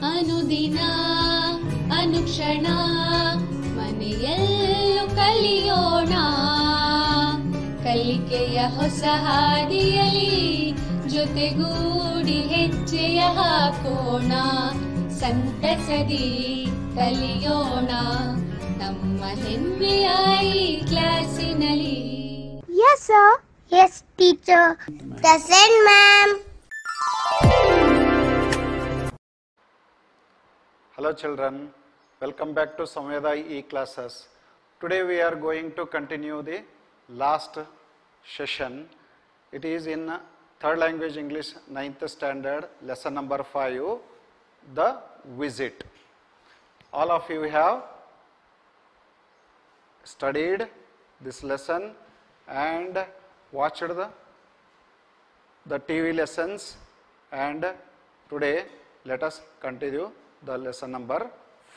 ಅನುದಿನ ಅನುಕ್ಷಣ ಮನೆಯಲ್ಲೂ ಕಲಿಯೋಣ ಕಲಿಕೆಯ ಹೊಸ ಹಾದಿಯಲಿ ಜೊತೆಗೂಡಿ ಹೆಜ್ಜೆಯ ಹಾಕೋಣ ಸಂತಸದಿ ಕಲಿಯೋಣ ನಮ್ಮ ಹೆಮ್ಮೆಯ ಈ ಕ್ಲಾಸಿನಲ್ಲಿ. Yes sir. Yes teacher. Present ma'am. Hello children, welcome back to Samveda E-classes. Today we are going to continue the last session. It is in third language English 9th standard lesson number 5, the visit. All of you have studied this lesson and watched the TV lessons, and today let us continue the lesson number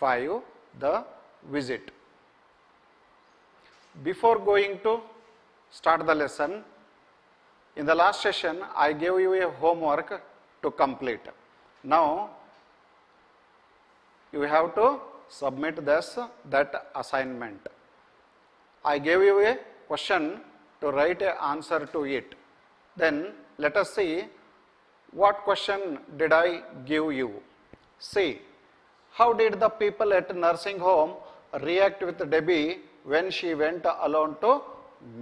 5, the visit. Before going to start the lesson, in the last session I gave you a homework to complete. Now you have to submit that assignment. I gave you a question to write an answer to it. Then let us see what question did I give you. See, how did the people at nursing home react with Debbie when she went alone to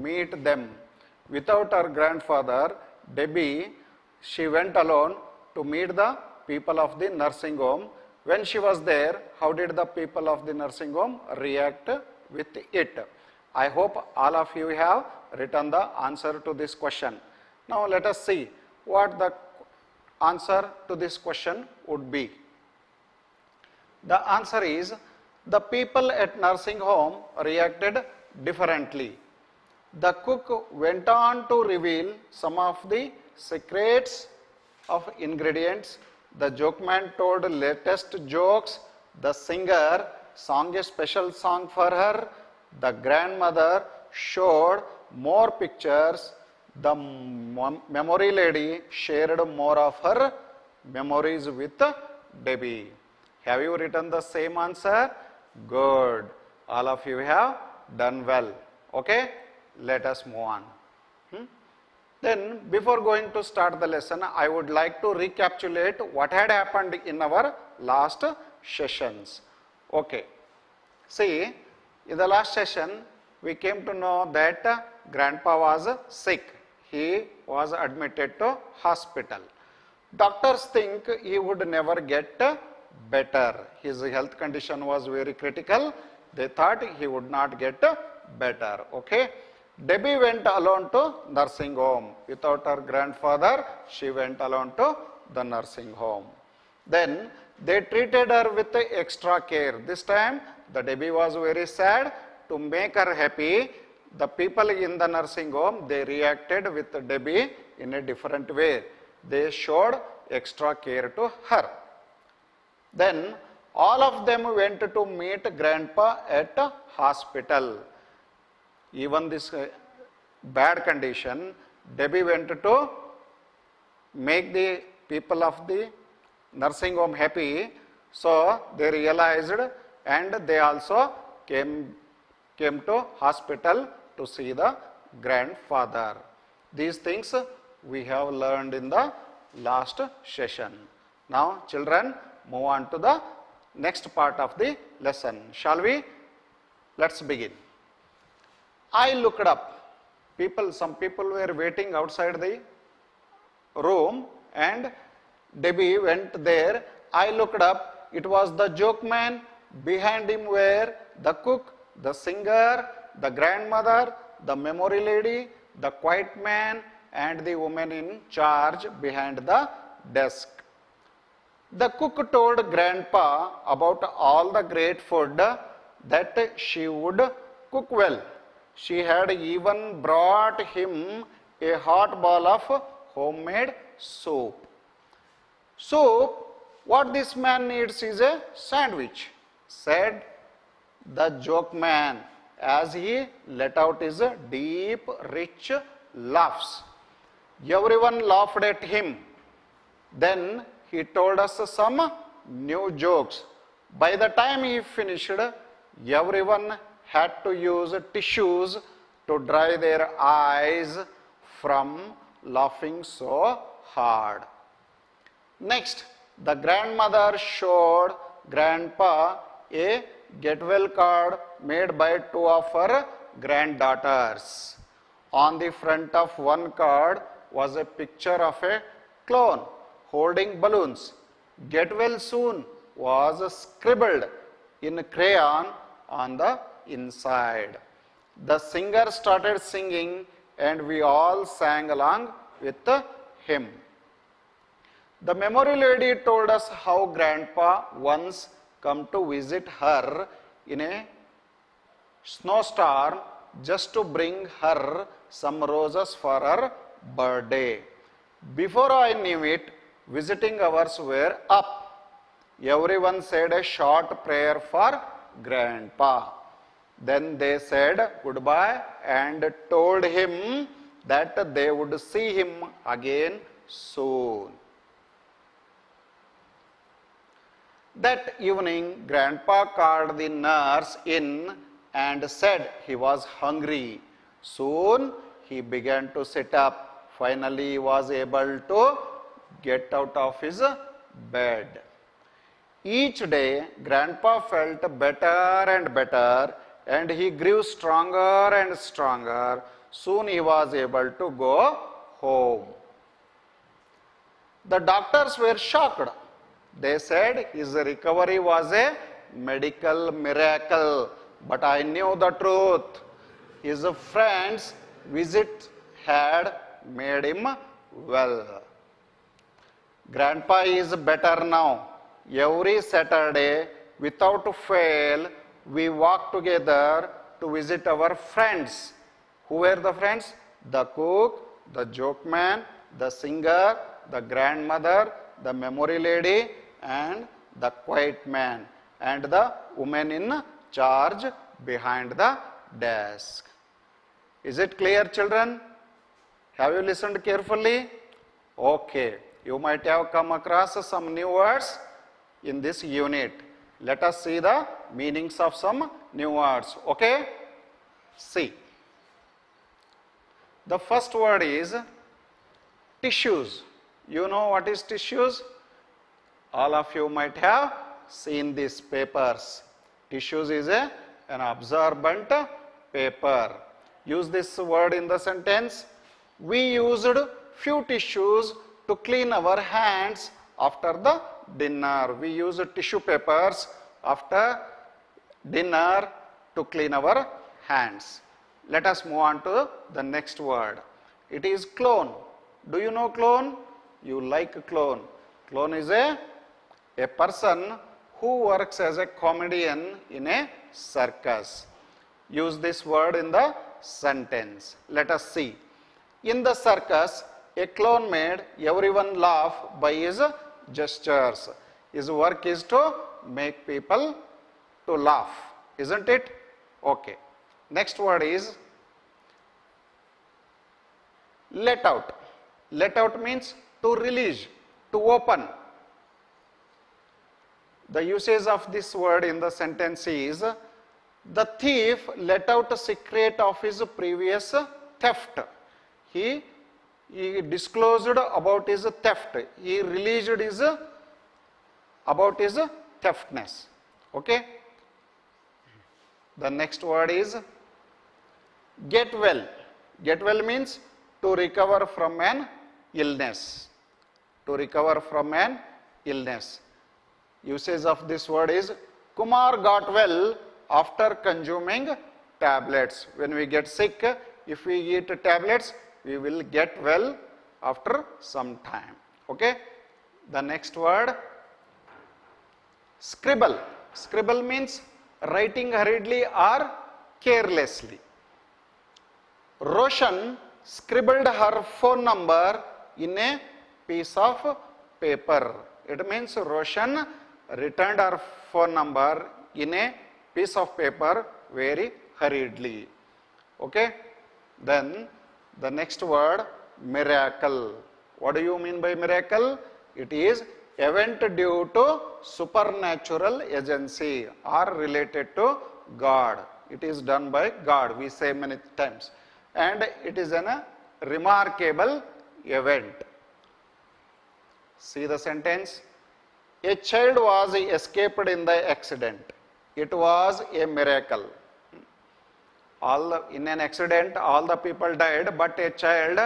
meet them? Without her grandfather, Debbie, she went alone to meet the people of the nursing home. When she was there, how did the people of the nursing home react with it? I hope all of you have written the answer to this question. Now let us see what the answer to this question would be. The answer is, the people at nursing home reacted differently. The cook went on to reveal some of the secrets of ingredients. The joke man told latest jokes. The singer sang a special song for her. The grandmother showed more pictures. The memory lady shared more of her memories with Debbie. Have you written the same answer? Good. All of you have done well. Okay? Let us move on. Then, before going to start the lesson, I would like to recapitulate what had happened in our last sessions. Okay. See, in the last session, we came to know that grandpa was sick. He was admitted to hospital. Doctors think he would never get better. His health condition was very critical. They thought he would not get better. Okay. Debbie went alone to nursing home. Without her grandfather, she went alone to the nursing home. Then they treated her with extra care. This time the Debbie was very sad. To make her happy, the people in the nursing home, they reacted with Debbie in a different way. They showed extra care to her. Then all of them went to meet grandpa at hospital. Even this bad condition, Debbie went to make the people of the nursing home happy. So they realized, and they also came to hospital to see the grandfather. These things we have learned in the last session. Now children, move on to the next part of the lesson. Shall we? Let's begin. I looked up. Some people were waiting outside the room, and Debbie went there. I looked up. It was the joke man. Behind him were the cook, the singer, the grandmother, the memory lady, the quiet man, and the woman in charge behind the desk. The cook told grandpa about all the great food that she would cook well. She had even brought him a hot bowl of homemade soup. Soup, what this man needs is a sandwich, said the joke man as he let out his deep, rich laughs. Everyone laughed at him. Then he told us some new jokes. By the time he finished, everyone had to use tissues to dry their eyes from laughing so hard. Next, the grandmother showed grandpa a get well card made by two of her granddaughters. On the front of one card was a picture of a clown holding balloons. Get well soon was scribbled in crayon on the inside. The singer started singing and we all sang along with him. The memory lady told us how grandpa once come to visit her in a snowstorm just to bring her some roses for her birthday. Before I knew it, visiting hours were up. Everyone said a short prayer for grandpa. Then they said goodbye and told him that they would see him again soon. That evening, grandpa called the nurse in and said he was hungry. Soon he began to sit up. Finally, he was able to get out of his bed. Each day, grandpa felt better and better and he grew stronger and stronger. Soon he was able to go home. The doctors were shocked. They said his recovery was a medical miracle. But I knew the truth. His friend's visit had made him well. Grandpa is better now. Every Saturday, without fail, we walk together to visit our friends. Who were the friends? The cook, the joke man, the singer, the grandmother, the memory lady, and the quiet man, and the woman in charge behind the desk. Is it clear, children? Have you listened carefully? Okay. You might have come across some new words in this unit. Let us see the meanings of some new words. Okay? See. The first word is tissues. You know what is tissues? All of you might have seen these papers. Tissues is an absorbent paper. Use this word in the sentence. We used few tissues to clean our hands after the dinner. We use tissue papers after dinner to clean our hands. Let us move on to the next word. It is clown. Do you know clown? You like clown. Clown is a person who works as a comedian in a circus. Use this word in the sentence. Let us see. In the circus, a clown made everyone laugh by his gestures. His work is to make people to laugh, isn't it? Okay. Next word is let out. Let out means to release, to open. The usage of this word in the sentence is the thief let out a secret of his previous theft. He disclosed about his theft. He released his about his theftness. Okay. The next word is get well. Get well means to recover from an illness. To recover from an illness. Usage of this word is Kumar got well after consuming tablets. When we get sick, if we eat tablets, we will get well after some time. Okay. The next word scribble. Scribble means writing hurriedly or carelessly. Roshan scribbled her phone number in a piece of paper. It means Roshan returned her phone number in a piece of paper very hurriedly. Okay. Then the next word miracle. What do you mean by miracle? It is event due to supernatural agency or related to God. It is done by God, we say many times. And it is a remarkable event. See the sentence. A child was escaped in the accident. It was a miracle. In an accident, all the people died, but a child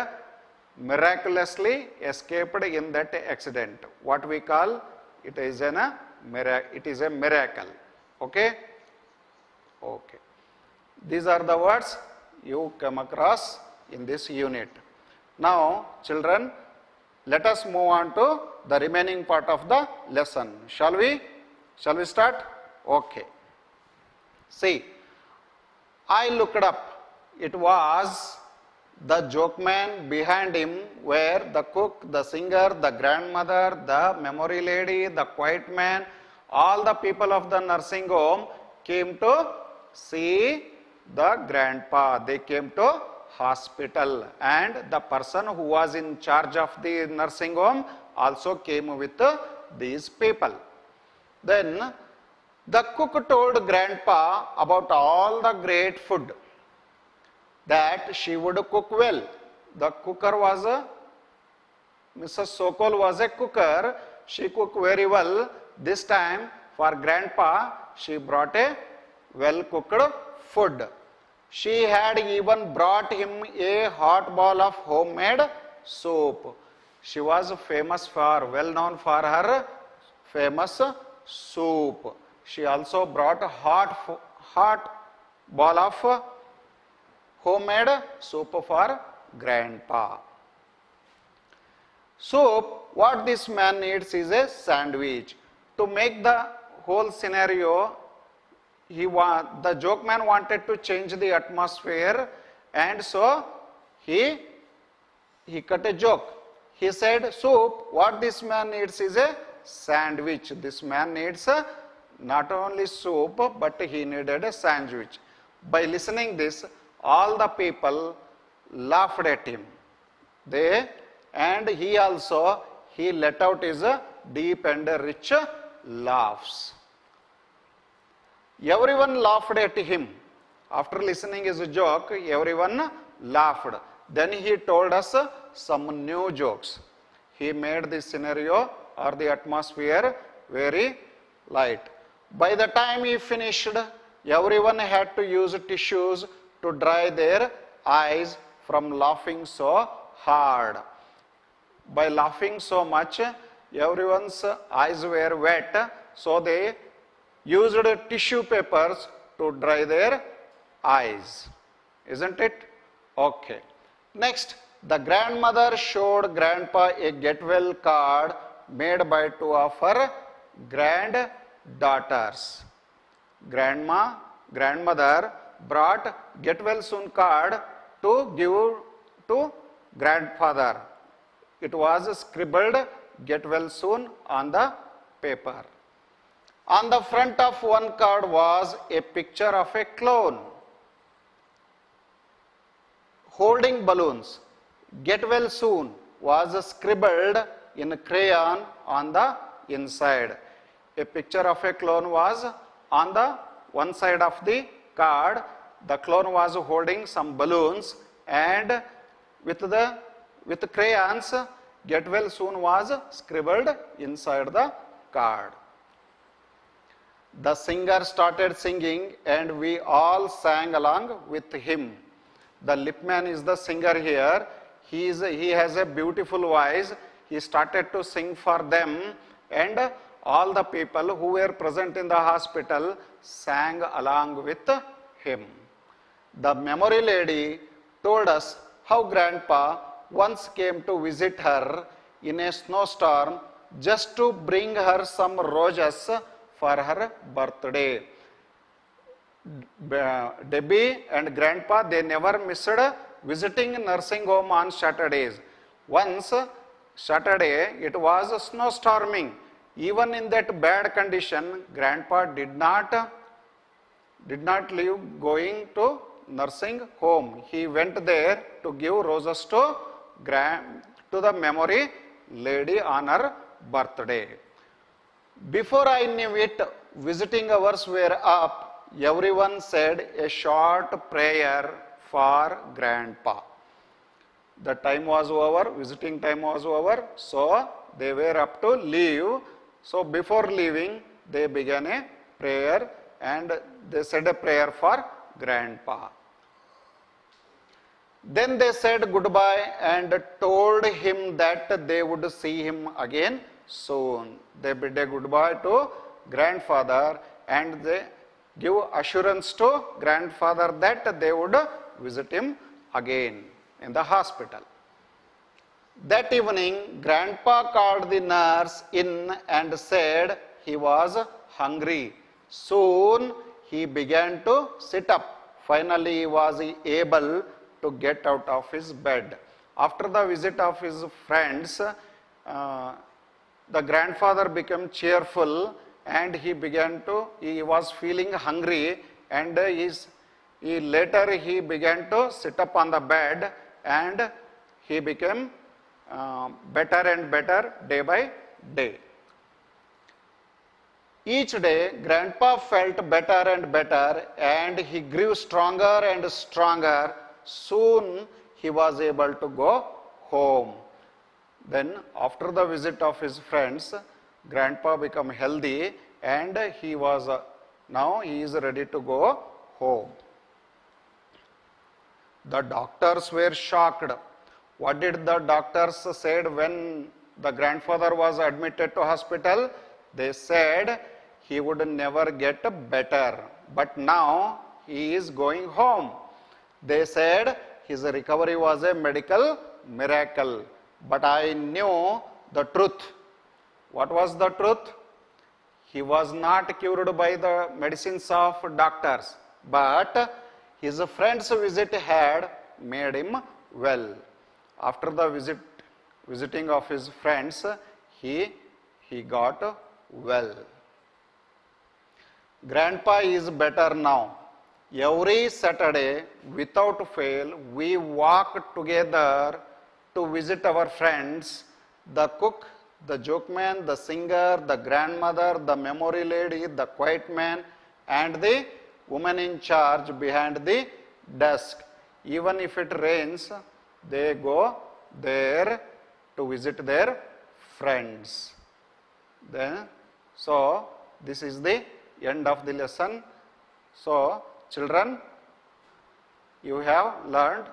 miraculously escaped in that accident. What we call it is a miracle. Okay? Okay. These are the words you come across in this unit. Now, children, let us move on to the remaining part of the lesson. Shall we? Shall we start? Okay. See, I looked up. It was the joke man. Behind him were the cook, the singer, the grandmother, the memory lady, the quiet man. All the people of the nursing home came to see the grandpa. They came to hospital, and the person who was in charge of the nursing home also came with these people. Then the cook told grandpa about all the great food that she would cook well. The cooker was Mrs. Sokol was a cooker. She cooked very well. This time for grandpa she brought a well cooked food. She had even brought him a hot bowl of homemade soup. She was well known for her famous soup. She also brought a hot bowl of homemade soup for grandpa. Soup, what this man needs is a sandwich. To make the whole scenario, the joke man wanted to change the atmosphere, and so he cut a joke. He said, soup, what this man needs is a sandwich. This man needs not only soup, but he needed a sandwich. By listening this, all the people laughed at him. And he let out his deep and rich laughs. Everyone laughed at him. After listening his joke, everyone laughed. Then he told us some new jokes. He made the scenario or the atmosphere very light. By the time he finished, everyone had to use tissues to dry their eyes from laughing so hard. By laughing so much, everyone's eyes were wet, so they used tissue papers to dry their eyes. Isn't it? Okay. Next, the grandmother showed grandpa a get well card made by two of her granddaughters. Grandmother brought get well soon card to give to grandfather. It was scribbled get well soon on the paper. On the front of one card was a picture of a clown holding balloons. Get well soon was scribbled in crayon on the inside. A picture of a clown was on the one side of the card. The clown was holding some balloons, and with crayons, get well soon was scribbled inside the card. The singer started singing, and we all sang along with him. The lip man is the singer here. He has a beautiful voice. He started to sing for them, and all the people who were present in the hospital sang along with him. The memory lady told us how grandpa once came to visit her in a snowstorm just to bring her some roses for her birthday. Debbie and grandpa, they never missed visiting nursing home on Saturdays. Once Saturday, it was snowstorming. Even in that bad condition, grandpa did not leave going to nursing home. He went there to give roses to the memory lady on her birthday. Before I knew it, visiting hours were up. Everyone said a short prayer for Grandpa. The time was over, visiting time was over, so they were up to leave. So before leaving, they began a prayer and they said a prayer for Grandpa. Then they said goodbye and told him that they would see him again soon. They bid a goodbye to grandfather and they give assurance to grandfather that they would visit him again in the hospital. That evening, Grandpa called the nurse in and said he was hungry. Soon he began to sit up. Finally, he was able to get out of his bed. After the visit of his friends, the grandfather became cheerful and he was feeling hungry and later he began to sit up on the bed and he became better and better day by day. Each day, Grandpa felt better and better and he grew stronger and stronger. Soon, he was able to go home. Then, after the visit of his friends, Grandpa became healthy and now he is ready to go home. The doctors were shocked. What did the doctors said when the grandfather was admitted to hospital? They said he would never get better, but now he is going home. They said his recovery was a medical miracle, but I knew the truth. What was the truth? He was not cured by the medicines of doctors, but his friend's visit had made him well. After the visiting of his friends, he got well. Grandpa is better now. Every Saturday, without fail, we walk together to visit our friends, the cook, the joke man, the singer, the grandmother, the memory lady, the quiet man, and the woman in charge behind the desk. Even if it rains, they go there to visit their friends. So this is the end of the lesson. So children, you have learned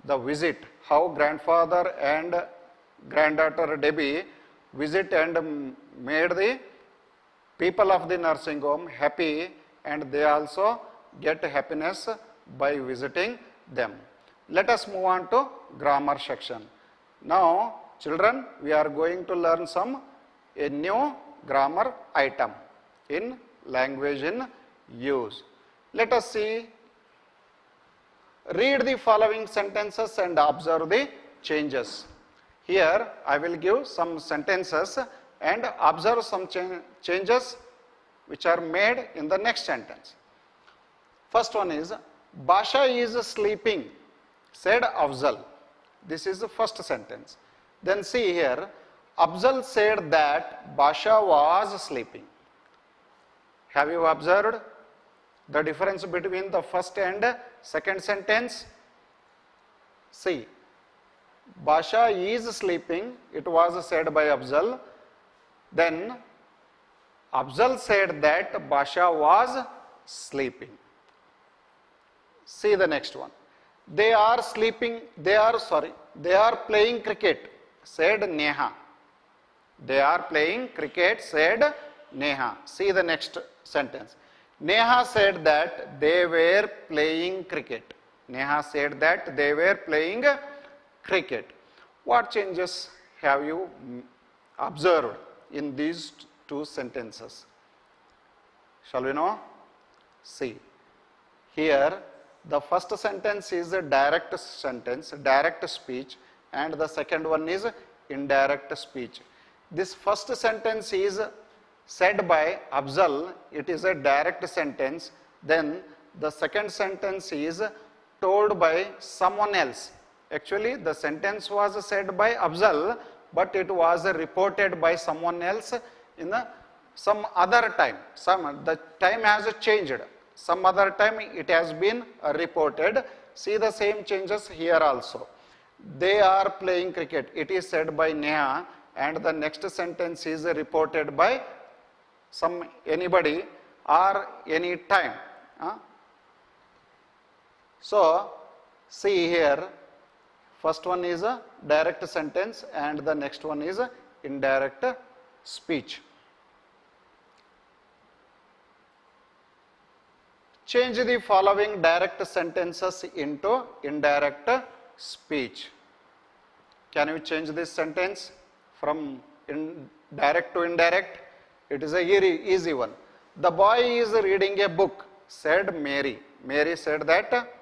the visit, how grandfather and granddaughter Debbie visit and made the people of the nursing home happy, and they also get happiness by visiting them. Let us move on to grammar section. Now children, we are going to learn a new grammar item in language in use. Let us see. Read the following sentences and observe the changes. Here I will give some sentences and observe some changes which are made in the next sentence. First one is, Basha is sleeping, said Afzal. This is the first sentence. Then see here, Afzal said that Basha was sleeping. Have you observed the difference between the first and second sentence? See, Basha is sleeping, it was said by Afzal. Then Afzal said that Basha was sleeping. See the next one. They are playing cricket, said Neha. They are playing cricket, said Neha. See the next sentence. Neha said that they were playing cricket. Neha said that they were playing cricket. What changes have you observed in these two sentences? Shall we know? See, here the first sentence is a direct sentence, direct speech, and the second one is indirect speech. This first sentence is said by Afzal, it is a direct sentence. Then the second sentence is told by someone else. Actually, the sentence was said by Afzal, but it was reported by someone else in some other time. The time has changed. Some other time it has been reported. See the same changes here also. They are playing cricket. It is said by Neha, and the next sentence is reported by anybody or any time. So see here, first one is a direct sentence and the next one is a indirect speech. Change the following direct sentences into indirect speech. Can you change this sentence from direct to indirect? It is a easy one. The boy is reading a book, said Mary. Mary said that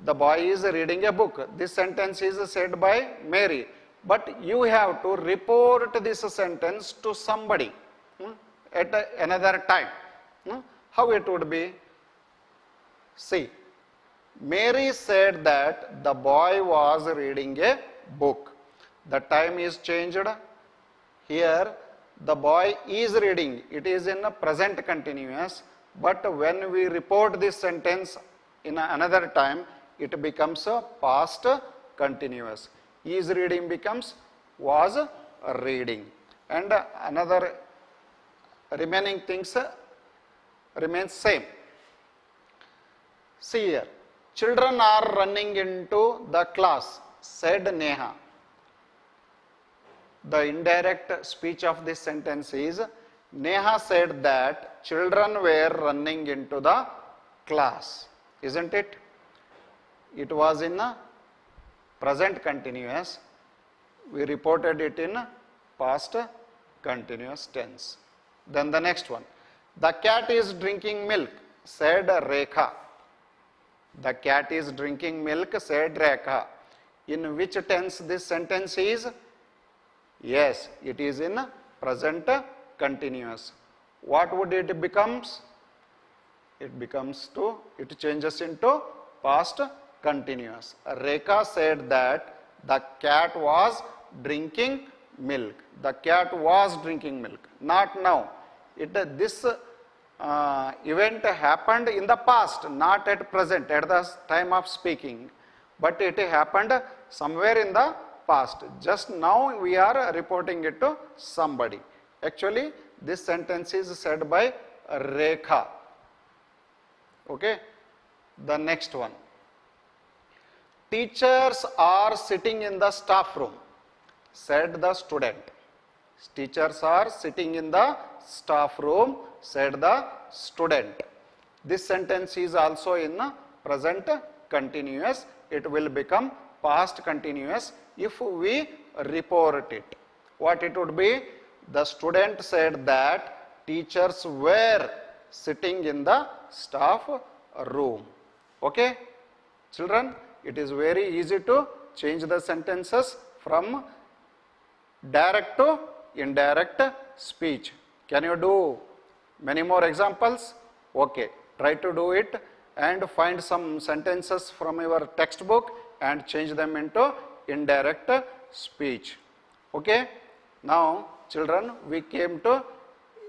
the boy is reading a book. This sentence is said by Mary. But you have to report this sentence to somebody at another time. How it would be? See, Mary said that the boy was reading a book. The time is changed. Here, the boy is reading. It is in a present continuous. But when we report this sentence in another time, it becomes a past continuous. Is reading becomes was reading. And another remaining things remains same. See here, children are running into the class, said Neha. The indirect speech of this sentence is, Neha said that children were running into the class, isn't it? It was in a present continuous. We reported it in past continuous tense. Then the next one, the cat is drinking milk, said Rekha. The cat is drinking milk, said Rekha. In which tense this sentence is? Yes, it is in present continuous. What would it becomes? It changes into past continuous. Rekha said that the cat was drinking milk. The cat was drinking milk. Not now. This event happened in the past, not at present, at the time of speaking. But it happened somewhere in the past. Just now we are reporting it to somebody. Actually, this sentence is said by Rekha. Okay. The next one. Teachers are sitting in the staff room, said the student. Teachers are sitting in the staff room, said the student. This sentence is also in present continuous. It will become past continuous if we report it. What it would be? The student said that teachers were sitting in the staff room. Okay, children, it is very easy to change the sentences from direct to indirect speech. Can you do many more examples? Okay, try to do it and find some sentences from your textbook and change them into indirect speech. Okay, now children, we came to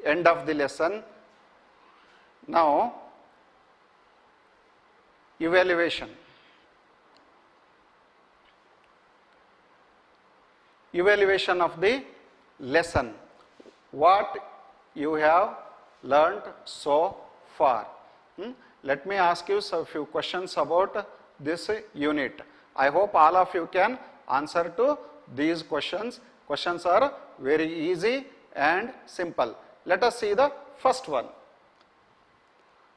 end of the lesson. Now, evaluation. Evaluation of the lesson. What you have learnt so far. Let me ask you a few questions about this unit. I hope all of you can answer to these questions. Questions are very easy and simple. Let us see the first one.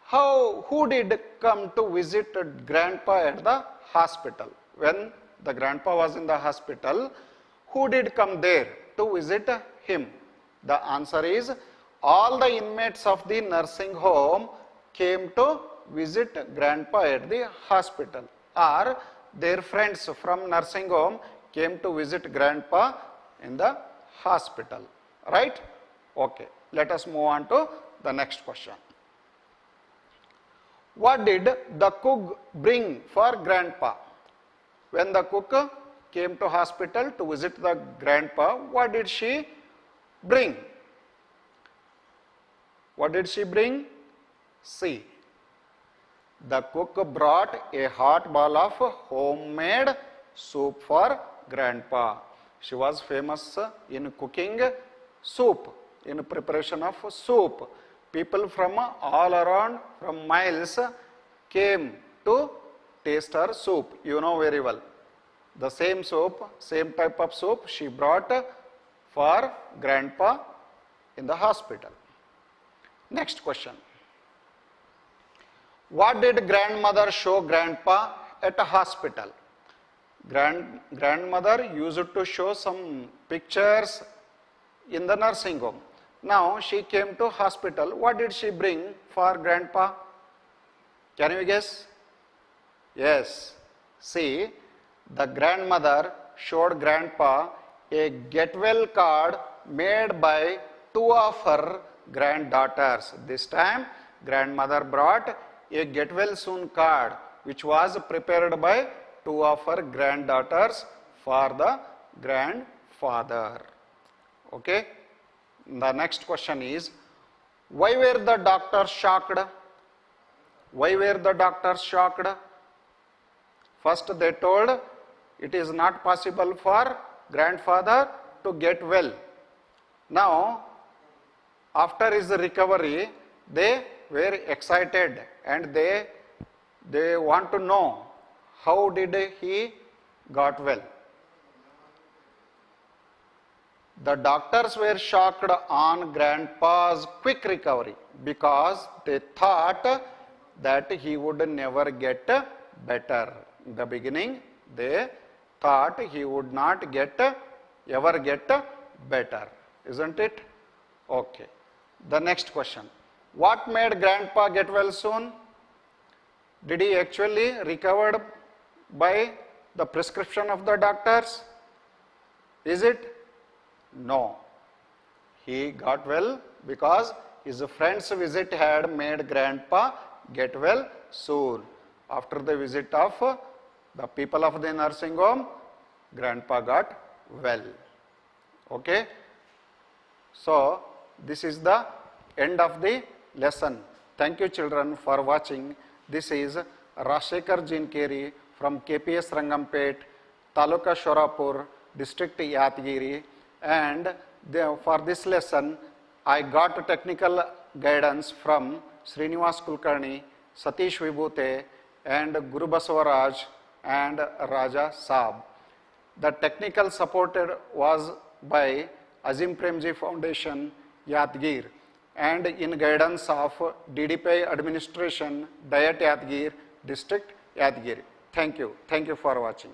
Who did come to visit grandpa at the hospital? When the grandpa was in the hospital, who did come there to visit him? The answer is, all the inmates of the nursing home came to visit grandpa at the hospital, or their friends from nursing home came to visit grandpa in the hospital. Right? Okay. Let us move on to the next question. What did the cook bring for grandpa? When the cook came to hospital to visit the grandpa. What did she bring? What did she bring? See, the cook brought a hot bowl of homemade soup for grandpa. She was famous in cooking soup, in preparation of soup. People from all around, from miles, came to taste her soup. You know very well. The same soup, same type of soup she brought for grandpa in the hospital. Next question. What did grandmother show grandpa at a hospital? Grandmother used to show some pictures in the nursing home. Now she came to hospital. What did she bring for grandpa? Can you guess? Yes. See, the grandmother showed grandpa a get well card made by two of her granddaughters. This time grandmother brought a get well soon card which was prepared by two of her granddaughters for the grandfather. Okay. The next question is, why were the doctors shocked? Why were the doctors shocked? First they told it is not possible for grandfather to get well. Now, after his recovery, they were excited and they want to know how did he got well. The doctors were shocked on grandpa's quick recovery because they thought that he would never get better. In the beginning, they thought he would not ever get better, isn't it? Okay. The next question. What made grandpa get well soon? Did he actually recover by the prescription of the doctors? Is it? No. He got well because his friend's visit had made grandpa get well soon. After the visit of the people of the nursing home, grandpa got well. Okay. So, this is the end of the lesson. Thank you children for watching. This is Rashekar Jinkeri from KPS Rangampet, Taluka Shorapur, District Yadgiri, and for this lesson I got technical guidance from Srinivas Kulkarni, Satish Vibhute and Guru Basavaraj and Raja Saab. The technical support was by Azim Premji Foundation, Yadgir, and in guidance of DDPI Administration, Dayat Yadgir, District Yadgir. Thank you. Thank you for watching.